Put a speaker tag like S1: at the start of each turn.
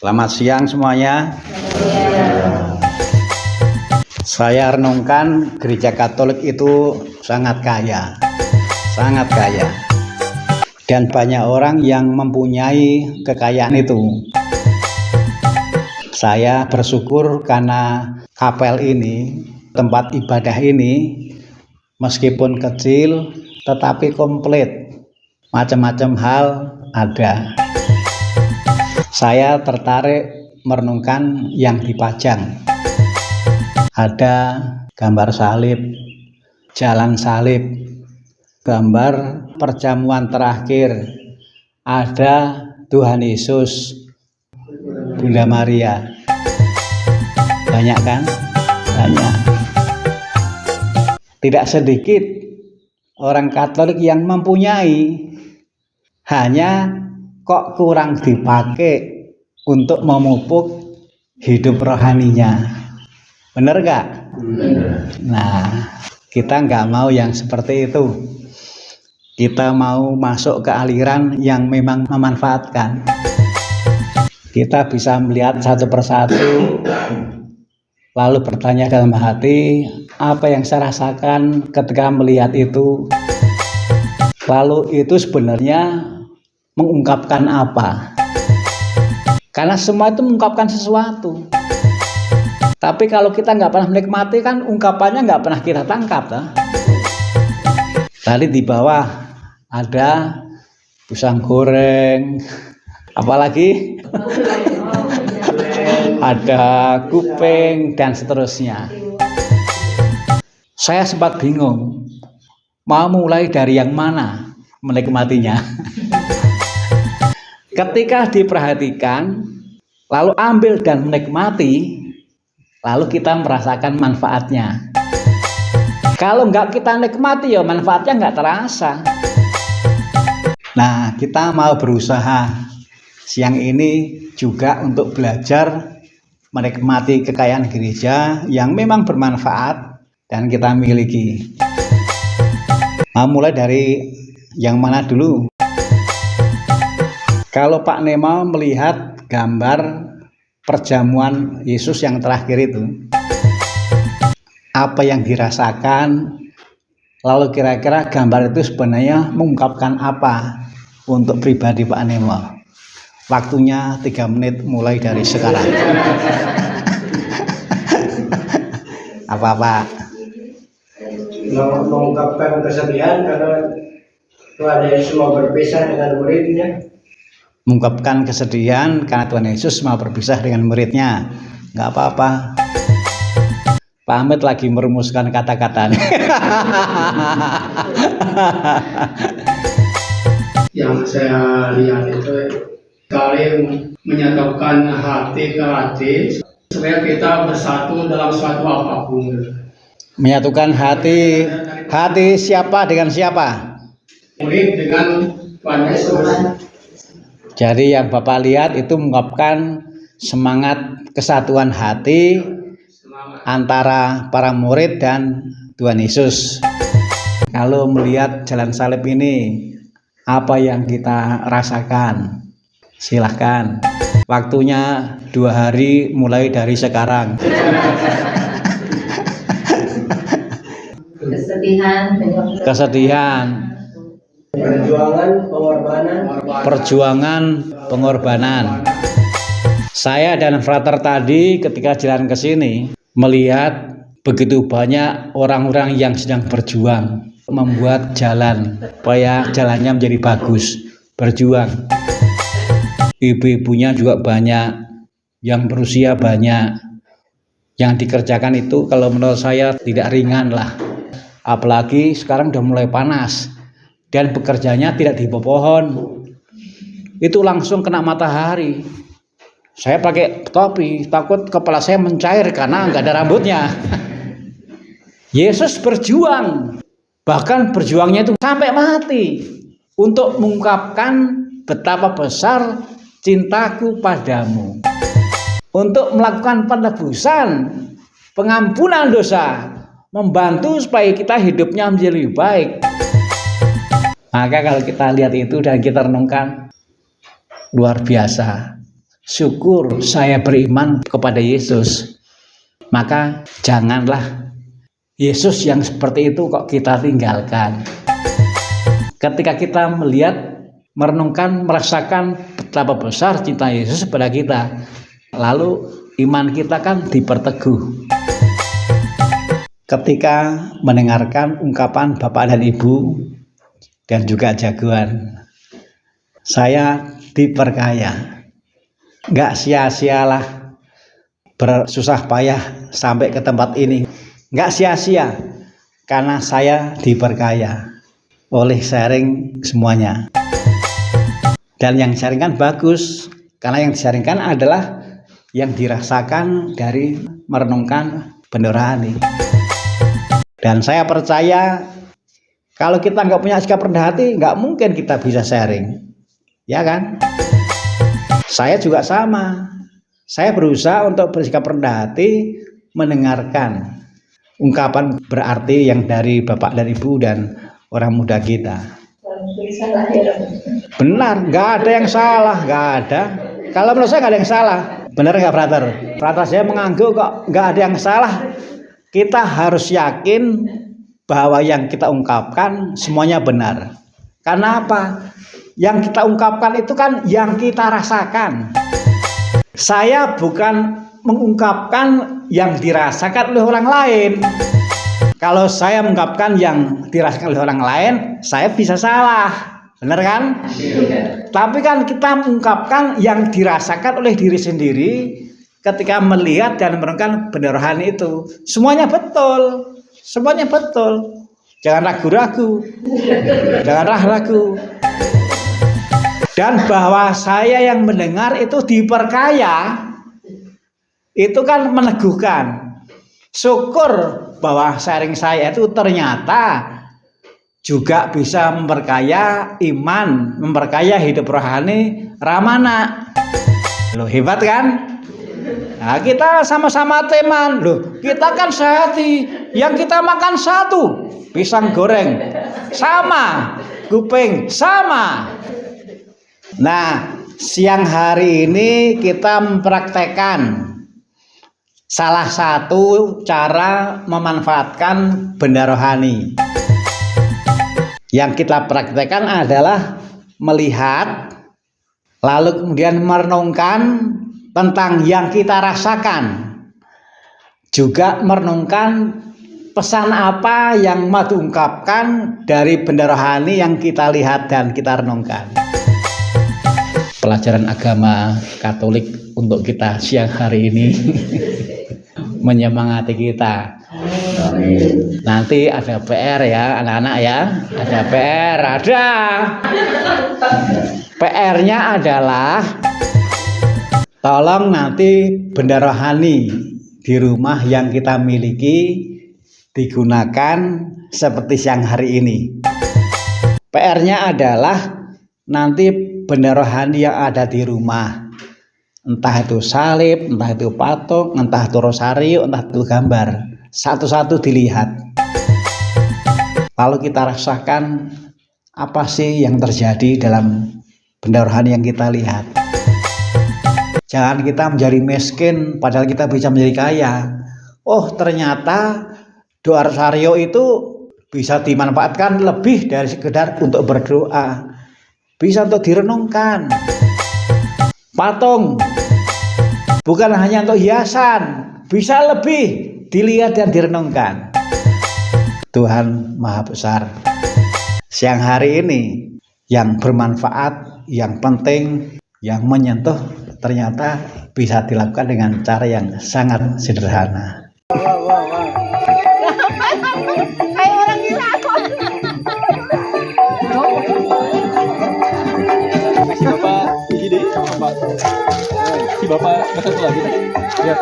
S1: Selamat siang semuanya. Saya renungkan gereja Katolik itu sangat kaya, dan banyak orang yang mempunyai kekayaan itu. Saya bersyukur karena kapel ini, tempat ibadah ini, meskipun kecil tetapi komplit, macam-macam hal ada. Saya tertarik merenungkan yang dipajang. Ada gambar salib, jalan salib, gambar perjamuan terakhir, ada Tuhan Yesus, Bunda Maria. Banyak kan? Banyak. Tidak sedikit orang Katolik yang mempunyai, hanya kok kurang dipakai untuk memupuk hidup rohaninya. Bener gak? Nah, kita nggak mau yang seperti itu. Kita mau masuk ke aliran yang memang memanfaatkan. Kita bisa melihat satu persatu, lalu bertanya dalam hati, apa yang saya rasakan ketika melihat itu? Lalu itu sebenarnya mengungkapkan apa? Karena semua itu mengungkapkan sesuatu. Tapi kalau kita nggak pernah menikmati, kan ungkapannya nggak pernah kita tangkap. Tadi di bawah ada pisang goreng, apalagi ada kuping dan seterusnya. Saya sempat bingung, mau mulai dari yang mana menikmatinya. Ketika diperhatikan, lalu ambil dan menikmati, lalu kita merasakan manfaatnya. Kalau nggak kita nikmati, ya manfaatnya nggak terasa. Nah, kita mau berusaha siang ini juga untuk belajar menikmati kekayaan gereja yang memang bermanfaat dan kita miliki. Mau mulai dari yang mana dulu? Kalau Pak Nemo melihat gambar perjamuan Yesus yang terakhir itu, apa yang dirasakan? Lalu kira-kira gambar itu sebenarnya mengungkapkan apa untuk pribadi Pak Nemo? Waktunya 3 menit mulai dari sekarang. Apa Pak?
S2: Mengungkapkan kesedihan karena Tuhan Yesus mau berpisah dengan muridnya.
S1: Mengungkapkan kesedihan karena Tuhan Yesus mau berpisah dengan muridnya. Nggak apa-apa. Pak Ahmed lagi merumuskan kata-katanya.
S2: Yang saya lihat itu saling menyatukan hati ke hati supaya kita bersatu dalam suatu apapun.
S1: Menyatukan hati siapa dengan siapa?
S2: Murid dengan Tuhan Yesus.
S1: Jadi yang Bapak lihat itu mengungkapkan semangat kesatuan hati antara para murid dan Tuhan Yesus. Kalau melihat jalan salib ini, apa yang kita rasakan? Silahkan. Waktunya 2 hari mulai dari sekarang. Kesedihan. Perjuangan pengorbanan. Saya dan frater tadi ketika jalan ke sini melihat begitu banyak orang-orang yang sedang berjuang membuat jalan supaya jalannya menjadi bagus, berjuang. Ibu-ibunya juga banyak, yang berusia banyak. Yang dikerjakan itu kalau menurut saya tidak ringan lah. Apalagi sekarang udah mulai panas. Dan bekerjanya tidak di pohon, itu langsung kena matahari. Saya pakai topi, takut kepala saya mencair karena nggak ada rambutnya. Yesus berjuang, bahkan berjuangnya itu sampai mati untuk mengungkapkan betapa besar cintaku padamu, untuk melakukan penebusan, pengampunan dosa, membantu supaya kita hidupnya menjadi lebih baik. Maka kalau kita lihat itu dan kita renungkan, luar biasa. syukur saya beriman kepada Yesus, maka janganlah Yesus yang seperti itu kok kita tinggalkan. Ketika kita melihat, merenungkan, merasakan betapa besar cinta Yesus kepada kita, lalu iman kita kan diperteguh. Ketika mendengarkan ungkapan Bapak dan Ibu dan juga jagoan, saya diperkaya. Nggak sia-sialah bersusah payah sampai ke tempat ini. Nggak sia-sia, karena saya diperkaya oleh sharing semuanya. Dan yang sharingkan bagus, karena yang disaringkan adalah yang dirasakan dari merenungkan benda rohani. Dan saya percaya kalau kita nggak punya sikap rendah hati, nggak mungkin kita bisa sharing, ya kan? Saya juga sama. Saya berusaha untuk bersikap rendah hati, mendengarkan ungkapan berarti yang dari Bapak dan Ibu dan orang muda kita. Benar, nggak ada yang salah, nggak ada. Kalau menurut saya nggak ada yang salah. Benar nggak, brother? Brother saya mengangguk kok nggak ada yang salah. Kita harus yakin bahwa yang kita ungkapkan semuanya benar. Karena apa? Yang kita ungkapkan itu kan yang kita rasakan. Saya bukan mengungkapkan yang dirasakan oleh orang lain. Kalau saya mengungkapkan yang dirasakan oleh orang lain, saya bisa salah. Benar kan? Tapi kan kita mengungkapkan yang dirasakan oleh diri sendiri ketika melihat dan merenungkan benda rohani itu. Semuanya betul. Semuanya betul. Jangan ragu-ragu. Jangan ragu. Dan bahwa saya yang mendengar itu diperkaya, itu kan meneguhkan. Syukur bahwa sharing saya itu ternyata juga bisa memperkaya iman, memperkaya hidup rohani Ramana. Loh, hebat kan? Nah, kita sama-sama teman. Loh, kita kan sehati. Yang kita makan satu, pisang goreng. Sama, kuping sama. Nah, siang hari ini kita mempraktekkan salah satu cara memanfaatkan benda rohani. Yang kita praktekkan adalah melihat, lalu kemudian merenungkan tentang yang kita rasakan. Juga merenungkan pesan apa yang mau diungkapkan dari benda rohani yang kita lihat dan kita renungkan. Pelajaran agama Katolik untuk kita siang hari ini menyemangati kita. Nanti ada PR ya anak-anak ya, ada PR, ada. PR-nya adalah tolong nanti benda rohani di rumah yang kita miliki digunakan seperti siang hari ini. PR-nya adalah nanti benda rohani yang ada di rumah, entah itu salib, entah itu patung, entah itu rosario, entah itu gambar, satu-satu dilihat. Lalu kita rasakan apa sih yang terjadi dalam benda rohani yang kita lihat. Jangan kita menjadi miskin padahal kita bisa menjadi kaya. Oh, ternyata doa rosario itu bisa dimanfaatkan lebih dari sekedar untuk berdoa. Bisa untuk direnungkan. Patung bukan hanya untuk hiasan, bisa lebih dilihat dan direnungkan. Tuhan Maha Besar. Siang hari ini yang bermanfaat, yang penting, yang menyentuh ternyata bisa dilakukan dengan cara yang sangat sederhana.
S3: Bapak gini Bapak si Bapak satu lagi ya.